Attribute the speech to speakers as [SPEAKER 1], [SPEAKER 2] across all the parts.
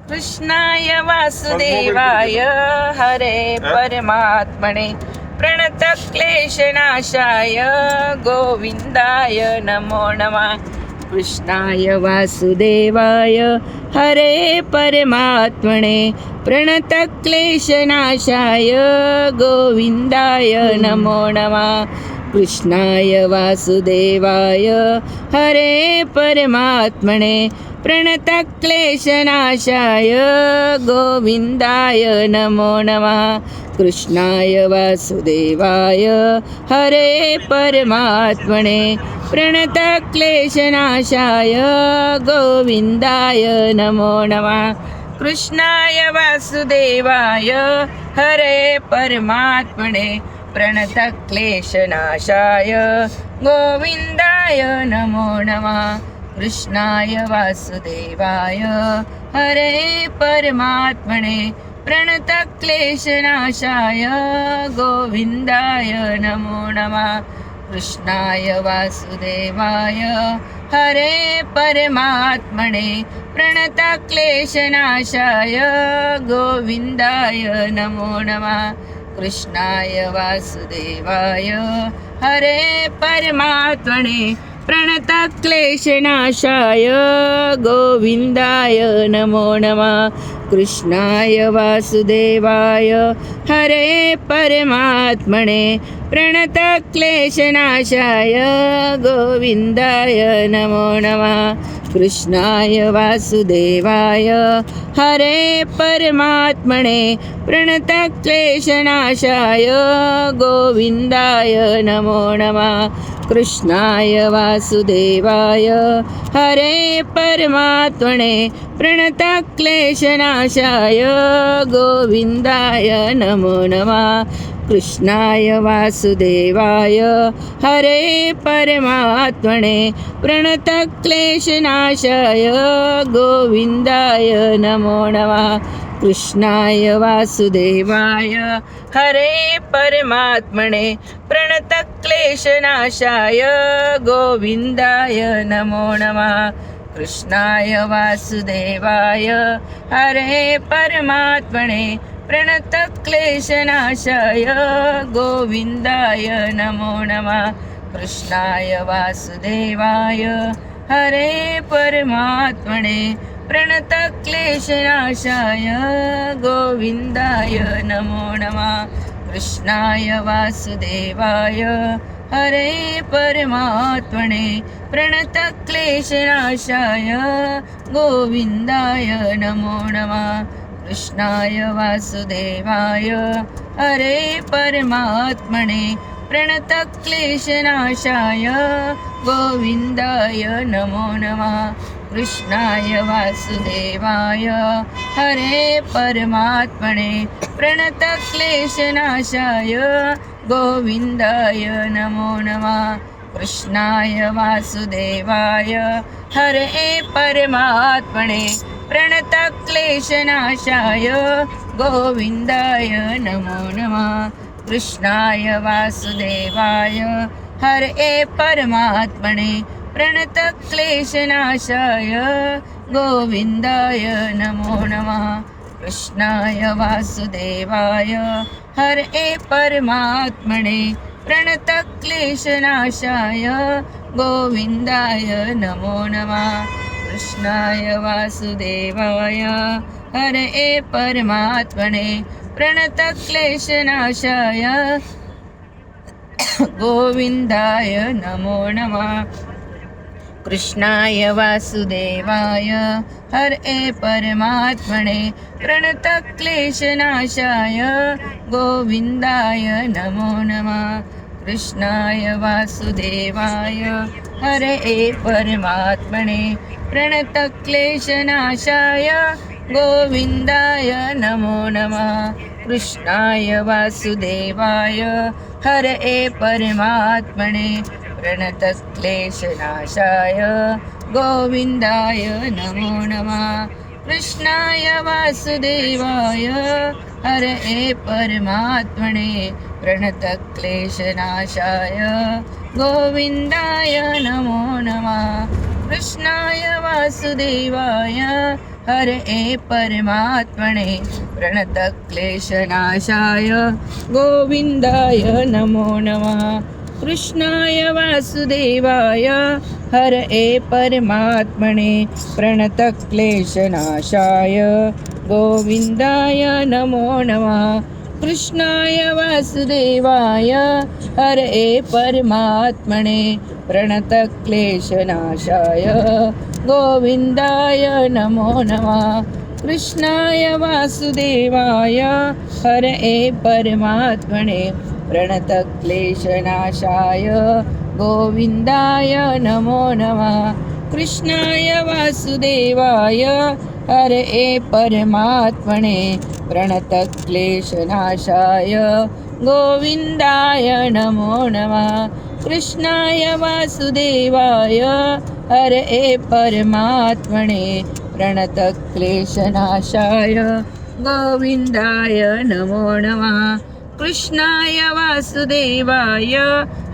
[SPEAKER 1] कृष्णाय वासुदेवाय हरे परमात्मने प्रणतक्लेशनाशाय गोविन्दाय नमो नमः। कृष्णाय वासुदेवाय हरे परमात्मने प्रणतक्लेशनाशाय गोविन्दाय नमो नमः। कृष्णाय वासुदेवाय हरे परमात्मने प्रणतक्लेशनाशाय गोविन्दाय नमो नमः। कृष्णाय वासुदेवाय हरे परमात्मने प्रणतक्लेशनाशाय गोविन्दाय नमो नमः। कृष्णाय वासुदेवाय हरे परमात्मने प्रणतक्लेशनाशाय गोविन्दाय नमो नमः। कृष्णाय वासुदेवाय हरे परमात्मने प्रणतक्लेशनाशाय गोविन्दाय नमो नमः। कृष्णाय वासुदेवाय हरे परमात्मने प्रणतक्लेशनाशाय गोविन्दाय नमो नमः। कृष्णाय वासुदेवाय हरे परमात्मने प्रणतक्लेशनाशाय गोविन्दाय नमो नमः। कृष्णाय वासुदेवाय हरे परमात्मने प्रणतक्लेशनाशाय गोविन्दाय नमो नमः। कृष्णाय वासुदेवाय हरे परमात्मने प्रणतक्लेशनाशाय गोविन्दाय नमो नमः। कृष्णाय वासुदेवाय हरे परमात्मने प्रणतक्लेशनाशाय गोविन्दाय नमो नमः। कृष्णाय वासुदेवाय हरे परमात्मने प्रणतक्लेशनाशाय गोविन्दाय नमो नमः। कृष्णाय वासुदेवाय हरे परमात्मने प्रणतक्लेशनाशाय गोविन्दाय नमो नमः। कृष्णाय वासुदेवाय हरे परमात्मने प्रणतक्लेशनाशाय गोविन्दाय नमो नमः। कृष्णाय वासुदेवाय हरे परमात्मने प्रणतक्लेशनाशाय गोविन्दाय नमो नमः। कृष्णाय वासुदेवाय हरे परमात्मने प्रणतक्लेशनाशाय गोविन्दाय नमो नमः। कृष्णाय वासुदेवाय हरे परमात्मने प्रणतक्लेशनाशाय गोविन्दाय नमो नमः। कृष्णाय वासुदेवाय हरे परमात्मने प्रणतक्लेशनाशाय गोविन्दाय नमो नमः। कृष्णाय वासुदेवाय हरे परमात्मने प्रणतक्लेशनाशाय गोविन्दाय नमो नमः। कृष्णाय वासुदेवाय हरे परमात्मने प्रणतक्लेशनाशाय गोविन्दाय नमो नमः। कृष्णाय वासुदेवाय हरे परमात्मने प्रणतक्लेशनाशाय गोविन्दाय नमो नमः। कृष्णाय वासुदेवाय हरे परमात्मने प्रणतक्लेशनाशाय गोविन्दाय नमो नमः। कृष्णाय वासुदेवाय हरे परमात्मने प्रणतक्लेशनाशाय गोविन्दाय नमो नमः। कृष्णाय वासुदेवाय हरे परमात्मने प्रणतक्लेशनाशाय गोविन्दाय नमो नमः। कृष्णाय वासुदेवाय हरे परमात्मने प्रणतक्लेशनाशाय गोविन्दाय नमो नमः। कृष्णाय वासुदेवाय हरे परमात्मने प्रणतक्लेशनाशाय गोविन्दाय नमो नमः। कृष्णाय वासुदेवाय हरये परमात्मने प्रणतक्लेशनाशाय गोविन्दाय नमो नमः। कृष्णाय वासुदेवाय हरये परमात्मने प्रणतक्लेशनाशाय गोविन्दाय नमो नमः। कृष्णाय वासुदेवाय हरये परमात्मने प्रणतक्लेशनाशाय गोविन्दाय नमो नमः। कृष्णाय वासुदेवाय हरये परमात्मने प्रणतक्लेशनाशाय गोविन्दाय नमो नमः। कृष्णाय वासुदेवाय हरये परमात्मने प्रणतक्लेशनाशाय गोविन्दाय नमो नमः। कृष्णाय वासुदेवाय हरये परमात्मने प्रणतक्लेशनाशाय गोविन्दाय नमो नमः। कृष्णाय वासुदेवाय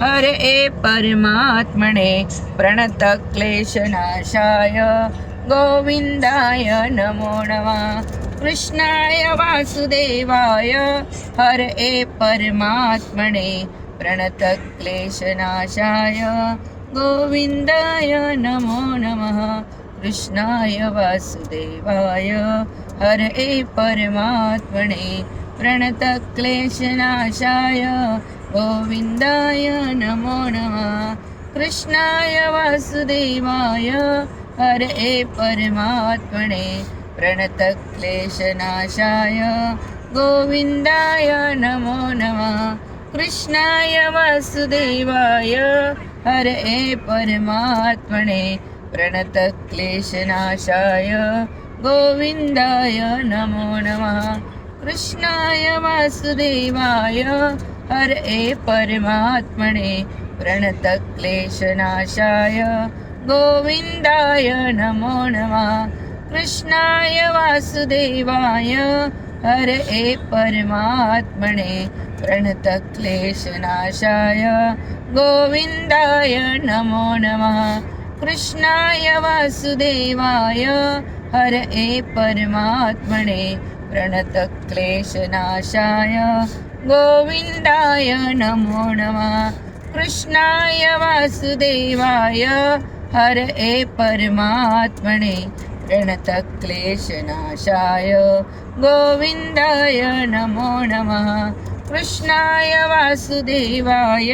[SPEAKER 1] हरये परमात्मने प्रणतक्लेशनाशाय गोविन्दाय नमो नमः। कृष्णाय वासुदेवाय हरये परमात्मने प्रणतक्लेशनाशाय गोविन्दाय नमो नमः। कृष्णाय वासुदेवाय हरये परमात्मने प्रणतक्लेशनाशाय गोविन्दाय नमो नमः। कृष्णाय वासुदेवाय हरये परमात्मने प्रणतक्लेशनाशाय गोविन्दाय नमो नमः। कृष्णाय वासुदेवाय हरये परमात्मने प्रणतक्लेशनाशाय गोविन्दाय नमो नमः। कृष्णाय वासुदेवाय हरये परमात्मने प्रणतक्लेशनाशाय गोविन्दाय नमो नमः। कृष्णाय वासुदेवाय हरये परमात्मने प्रणतक्लेशनाशाय गोविन्दाय नमो नमः। कृष्णाय वासुदेवाय हरये परमात्मने प्रणतक्लेशनाशाय गोविन्दाय नमो नमः। कृष्णाय वासुदेवाय हरये परमात्मने प्रणतक्लेशनाशाय गोविन्दाय नमो नमः। कृष्णाय वासुदेवाय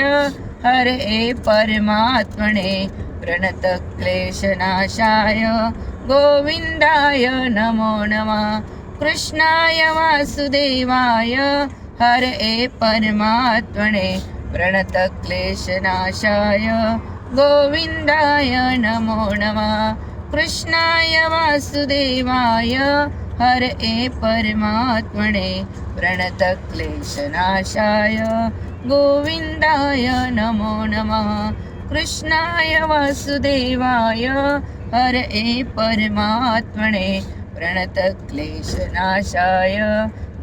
[SPEAKER 1] हरये परमात्मने प्रणतक्लेशनाशाय गोविन्दाय नमो नमः। कृष्णाय वासुदेवाय हरये परमात्मने प्रणतक्लेशनाशाय गोविन्दाय नमो नमः। कृष्णाय वासुदेवाय हरये परमात्मने प्रणतक्लेशनाशाय गोविन्दाय नमो नमः। कृष्णाय वासुदेवाय हरये परमात्मने प्रणतक्लेशनाशाय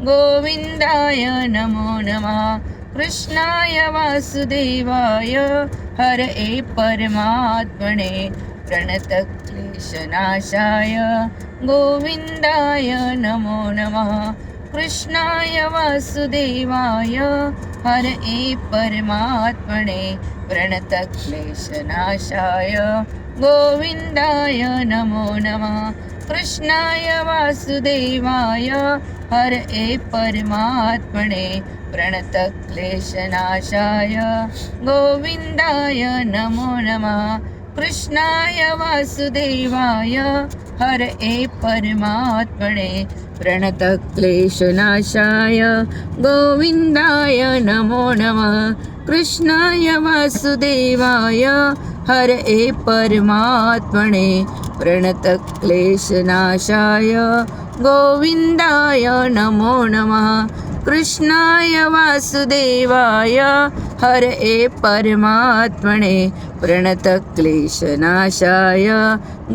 [SPEAKER 1] गोविन्दाय नमो नमः। कृष्णाय वासुदेवाय हरये परमात्मने प्रणतक्लेशनाशाय गोविन्दाय नमो नमः। कृष्णाय वासुदेवाय हरये परमात्मने प्रणतक्लेशनाशाय गोविन्दाय नमो नमः। कृष्णाय वासुदेवाय हरये परमात्मने प्रणतक्लेशनाशाय गोविन्दाय नमो नमः। कृष्णाय वासुदेवाय हरये परमात्मने प्रणतक्लेशनाशाय गोविन्दाय नमो नमः। कृष्णाय वासुदेवाय हरये परमात्मने प्रणतक्लेशनाशाय गोविन्दाय नमो नमः। कृष्णाय वासुदेवाय हरये परमात्मने प्रणतक्लेशनाशाय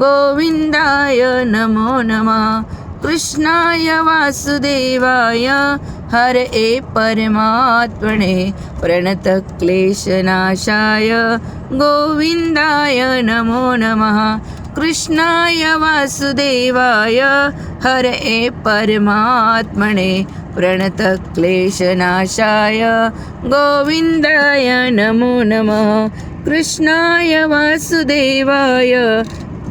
[SPEAKER 1] गोविन्दाय नमो नमः। कृष्णाय वासुदेवाय हरये परमात्मने प्रणतक्लेशनाशाय गोविन्दाय नमो नमः। कृष्णाय वासुदेवाय हरये परमात्मने प्रणतक्लेशनाशाय गोविन्दाय नमो नमः। कृष्णाय वासुदेवाय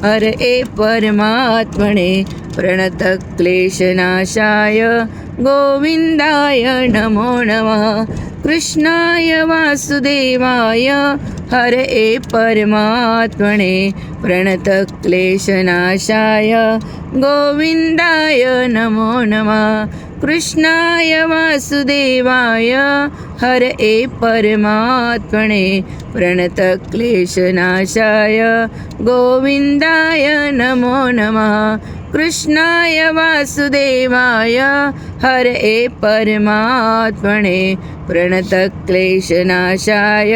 [SPEAKER 1] हरये परमात्मने प्रणतक्लेशनाशाय गोविन्दाय नमो नमः। कृष्णाय वासुदेवाय हरये परमात्मने प्रणतक्लेशनाशाय गोविन्दाय नमो नमः। कृष्णाय वासुदेवाय हरये परमात्मने प्रणतक्लेशनाशाय गोविन्दाय नमो नमः। कृष्णाय वासुदेवाय हरये परमात्मने प्रणतक्लेशनाशाय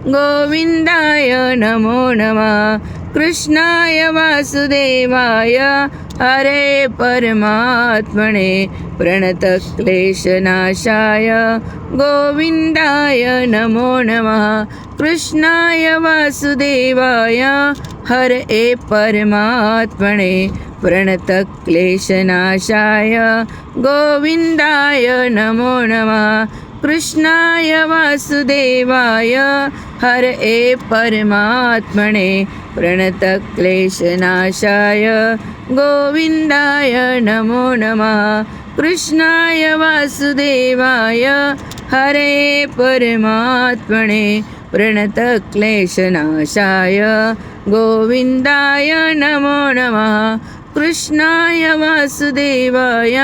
[SPEAKER 1] गोविन्दाय नमो नमः। कृष्णाय वासुदेवाय हरये परमात्मने प्रणतक्लेशनाशाय गोविन्दाय नमो नमः। कृष्णाय वासुदेवाय हरये परमात्मने प्रणतक्लेशनाशाय गोविन्दाय नमो नमः। कृष्णाय वासुदेवाय हरये परमात्मने प्रणतक्लेशनाशाय गोविन्दाय नमो नमः। कृष्णाय वासुदेवाय हरये परमात्मने प्रणतक्लेशनाशाय गोविन्दाय नमो नमः। कृष्णाय वासुदेवाय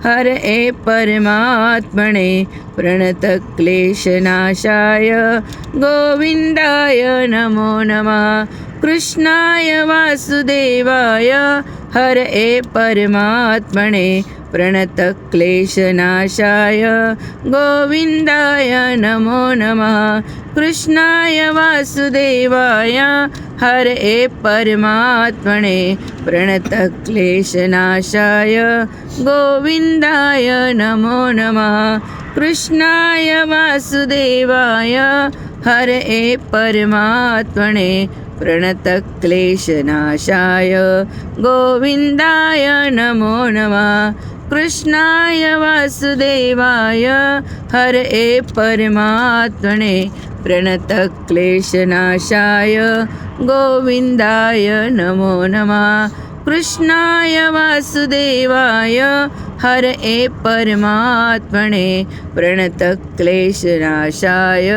[SPEAKER 1] हरये परमात्मने प्रणतक्लेशनाशाय गोविन्दाय नमो नमः। कृष्णाय वासुदेवाय हरये परमात्मने प्रणतक्लेशनाशाय गोविन्दाय नमो नमः। कृष्णाय वासुदेवाय हरये परमात्मने प्रणतक्लेशनाशाय गोविन्दाय नमो नमः। कृष्णाय वासुदेवाय हरये परमात्मने प्रणतक्लेशनाशाय गोविन्दाय नमो नमः। कृष्णाय वासुदेवाय हरये परमात्मने प्रणतक्लेशनाशाय गोविन्दाय नमो नमः। कृष्णाय वासुदेवाय हरये परमात्मने प्रणतक्लेशनाशाय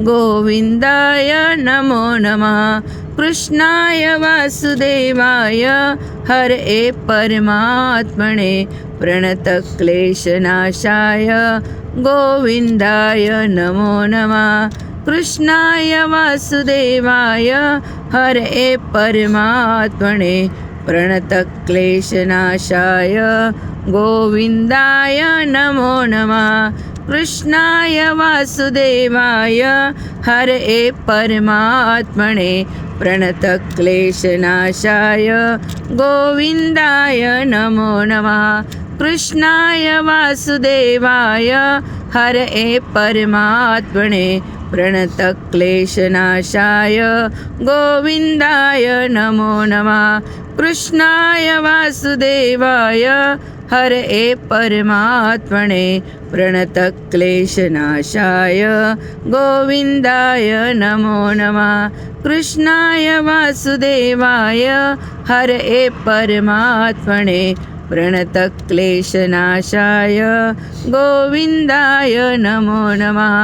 [SPEAKER 1] गोविन्दाय नमो नमः। कृष्णाय वासुदेवाय हरये परमात्मने प्रणतक्लेशनाशाय गोविन्दाय नमो नमः। कृष्णाय वासुदेवाय हरये परमात्मने प्रणतक्लेशनाशाय गोविन्दाय नमो नमः। कृष्णाय वासुदेवाय हरये परमात्मने प्रणतक्लेशनाशाय गोविन्दाय नमो नमः। कृष्णाय वासुदेवाय हरये परमात्मने प्रणतक्लेशनाशाय गोविन्दाय नमो नमः। कृष्णाय वासुदेवाय हरये परमात्मने प्रणतक्लेशनाशाय गोविन्दाय नमो नमः। कृष्णाय वासुदेवाय हरये परमात्मने प्रणतक्लेशनाशाय गोविन्दाय नमो नमः।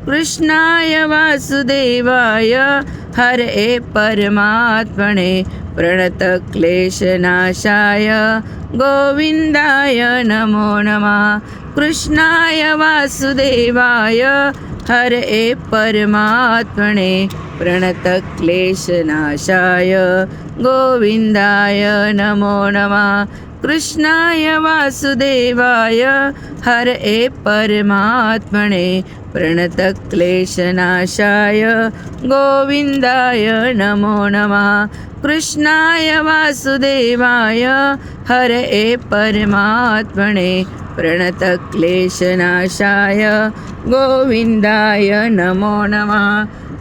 [SPEAKER 1] कृष्णाय वासुदेवाय हरये परमात्मने प्रणतक्लेशनाशाय गोविन्दाय नमो नमः। कृष्णाय वासुदेवाय हरये परमात्मने प्रणतक्लेशनाशाय गोविन्दाय नमो नमः। कृष्णाय वासुदेवाय हरये परमात्मने प्रणतक्लेशनाशाय गोविन्दाय नमो नमः। कृष्णाय वासुदेवाय हरये परमात्मने प्रणतक्लेशनाशाय गोविन्दाय नमो नमः।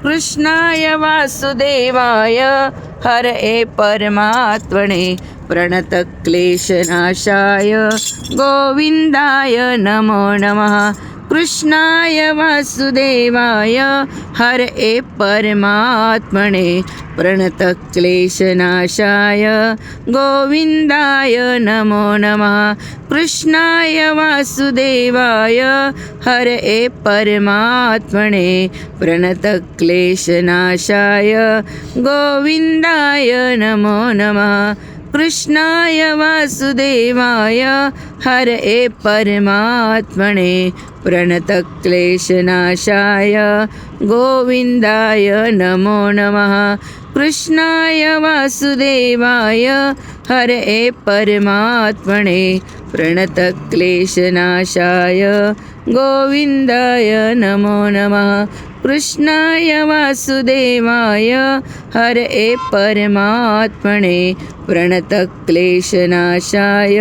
[SPEAKER 1] कृष्णाय वासुदेवाय हरये परमात्मने प्रणतक्लेशनाशाय गोविन्दाय नमो नमः। कृष्णाय वासुदेवाय हरये परमात्मने प्रणतक्लेशनाशाय गोविन्दाय नमो नमः। कृष्णाय वासुदेवाय हरये परमात्मने प्रणतक्लेशनाशाय गोविन्दाय नमो नमः। कृष्णाय वासुदेवाय हरये परमात्मने प्रणतक्लेशनाशाय गोविन्दाय नमो नमः। कृष्णाय वासुदेवाय हरये परमात्मने प्रणतक्लेशनाशाय गोविन्दाय नमो नमः। कृष्णाय वासुदेवाय हरये परमात्मने प्रणतक्लेशनाशाय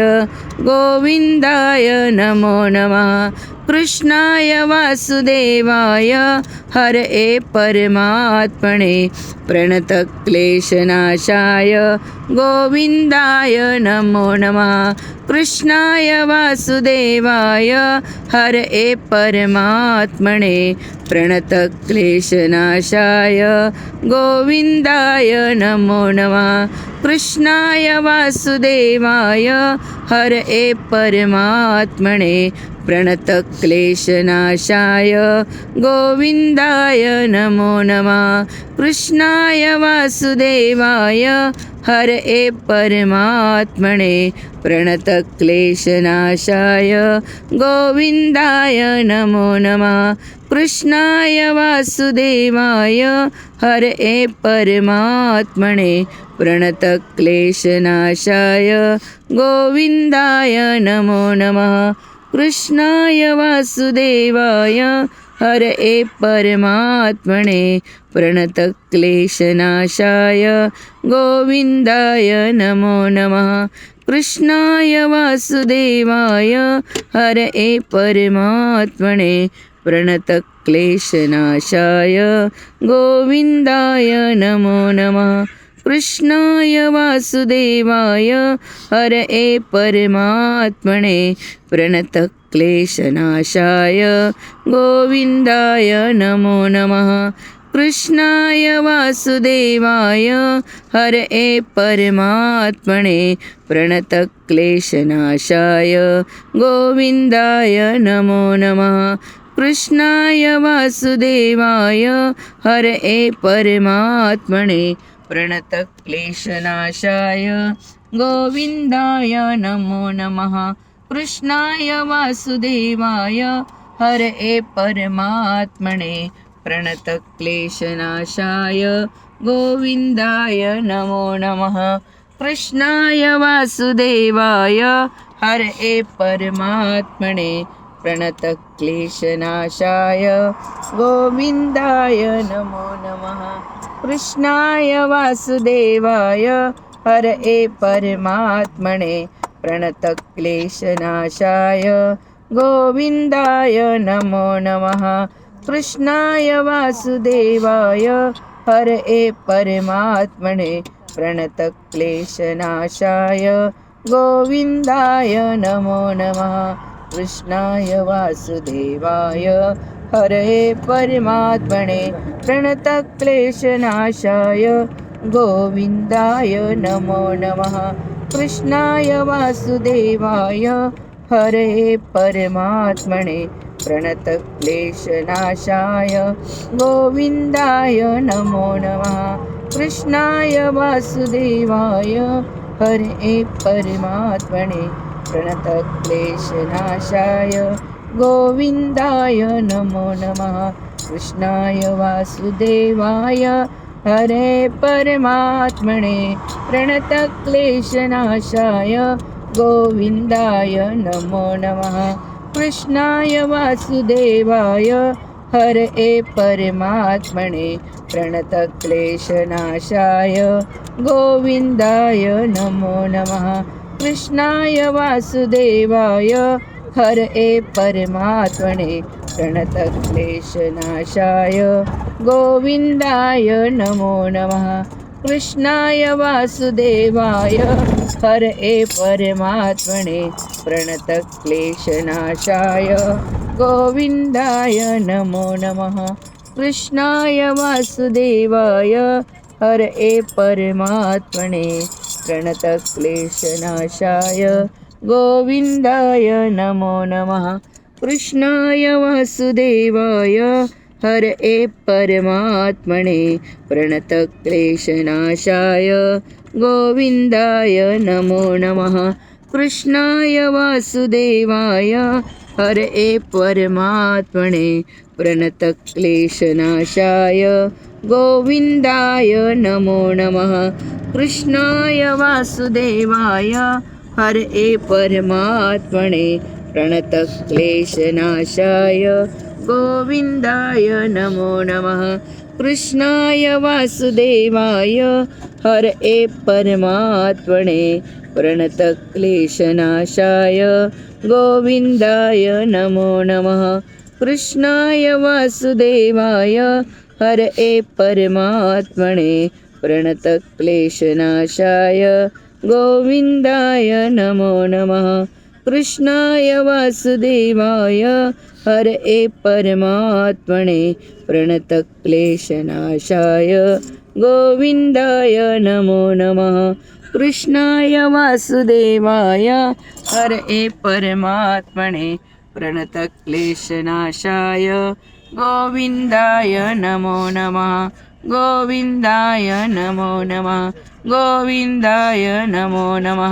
[SPEAKER 1] गोविन्दाय नमो नमः। कृष्णाय वासुदेवाय हरये परमात्मने प्रणतक्लेशनाशाय गोविन्दाय नमो नमः। कृष्णाय वासुदेवाय हरये परमात्मने प्रणतक्लेशनाशाय गोविन्दाय नमो नमः। कृष्णाय वासुदेवाय हरये परमात्मने प्रणतक्लेशनाशाय गोविन्दाय नमो नमः। कृष्णाय वासुदेवाय हरये परमात्मने प्रणतक्लेशनाशाय गोविन्दाय नमो नमः। कृष्णाय वासुदेवाय हरये परमात्मने प्रणतक्लेशनाशाय गोविन्दाय नमो नमः। कृष्णाय वासुदेवाय हरये परमात्मने प्रणतक्लेशनाशाय गोविन्दाय नमो नमः। कृष्णाय वासुदेवाय हरये परमात्मने प्रणतक्लेशनाशाय गोविन्दाय नमो नमः। कृष्णाय वासुदेवाय हरये परमात्मने प्रणतक्लेशनाशाय गोविन्दाय नमो नमः। कृष्णाय वासुदेवाय हरये परमात्मने प्रणतक्लेशनाशाय गोविन्दाय नमो नमः। कृष्णाय वासुदेवाय हरये परमात्मने प्रणतक्लेशनाशाय गोविन्दाय नमो नमः। कृष्णाय वासुदेवाय हरये परमात्मने प्रणतक्लेशनाशाय गोविन्दाय नमो नमः। कृष्णाय वासुदेवाय हरये परमात्मने प्रणतक्लेशनाशाय गोविन्दाय नमो नमः। कृष्णाय वासुदेवाय हरये परमात्मने प्रणतक्लेशनाशाय गोविन्दाय नमो नमः। कृष्णाय वासुदेवाय हरये परमात्मने प्रणतक्लेशनाशाय गोविन्दाय नमो नमः। कृष्णाय वासुदेवाय हरये परमात्मने प्रणतक्लेशनाशाय गोविन्दाय नमो नमः। कृष्णाय वासुदेवाय हरये परमात्मने प्रणतक्लेशनाशाय गोविन्दाय नमो नमः। कृष्णाय वासुदेवाय हरये परमात्मने प्रणतक्लेशनाशाय गोविन्दाय नमो नमः। कृष्णाय वासुदेवाय हरये परमात्मने प्रणतक्लेशनाशाय गोविन्दाय नमो नमः। कृष्णाय वासुदेवाय हरये परमात्मने प्रणतक्लेशनाशाय गोविन्दाय नमो नमः। कृष्णाय वासुदेवाय हरये परमात्मने प्रणतक्लेशनाशाय गोविन्दाय नमो नमः। कृष्णाय वासुदेवाय हरये परमात्मने प्रणतक्लेशनाशाय गोविन्दाय नमो नमः। कृष्णाय वासुदेवाय हरये परमात्मने प्रणतक्लेशनाशाय गोविन्दाय नमो नमः। कृष्णाय वासुदेवाय हरये परमात्मने प्रणतक्लेशनाशाय गोविन्दाय नमो नमः। कृष्णाय वासुदेवाय हरये परमात्मने प्रणतक्लेशनाशाय गोविन्दाय नमो नमः। कृष्णाय वासुदेवाय हरये परमात्मने प्रणतक्लेशनाशाय गोविन्दाय नमो नमः। कृष्णाय वासुदेवाय हरये परमात्मने प्रणतक्लेशनाशाय गोविन्दाय नमो नमः। कृष्णाय वासुदेवाय हरये परमात्मने प्रणतक्लेशनाशाय गोविन्दाय नमो नमः। कृष्णाय वासुदेवाय हरये परमात्मने प्रणतक्लेशनाशाय गोविन्दाय नमो नमः। कृष्णाय वासुदेवाय हरये परमात्मने प्रणतक्लेशनाशाय गोविन्दाय नमो नमः। गोविन्दाय नमो नमः। गोविन्दाय नमो नमः।